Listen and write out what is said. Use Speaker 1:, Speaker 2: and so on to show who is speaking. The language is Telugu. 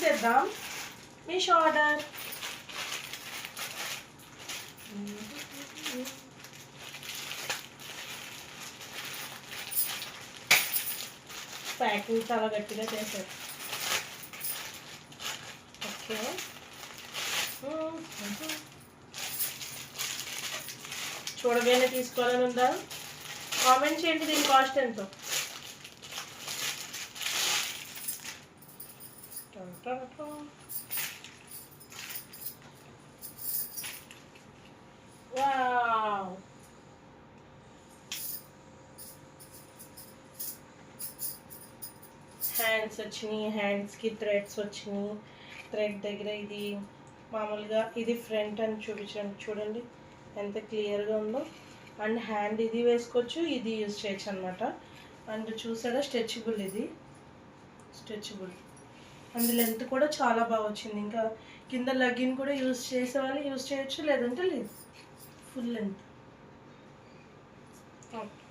Speaker 1: చూసేద్దాం. మీషో ఆర్డర్. ప్యాకింగ్ చాలా గట్టిగా చేశారు. ఓకే, చూడగానే తీసుకోవాలని ఉందా? కామెంట్ చేయండి దీని కాస్ట్ ఎంతో. వావ్, హ్యాండ్స్ వచ్చినాయి, హ్యాండ్స్కి థ్రెడ్స్ వచ్చినాయి. థ్రెడ్ దగ్గర ఇది మామూలుగా ఇది ఫ్రంట్ అని చూపించండి, చూడండి ఎంత క్లియర్గా ఉందో. అండ్ హ్యాండ్ ఇది వేసుకోవచ్చు, ఇది యూజ్ చేయొచ్చు అనమాట. అండ్ చూసారా స్ట్రెచబుల్, ఇది స్ట్రెచబుల్. అండ్ లెంత్ కూడా చాలా బాగా వచ్చింది. ఇంకా కింద లెగ్గిన్ కూడా యూజ్ చేసే వాళ్ళు యూజ్ చేయొచ్చు, లేదంటే లేదు, ఫుల్ లెంత్. ఓకే.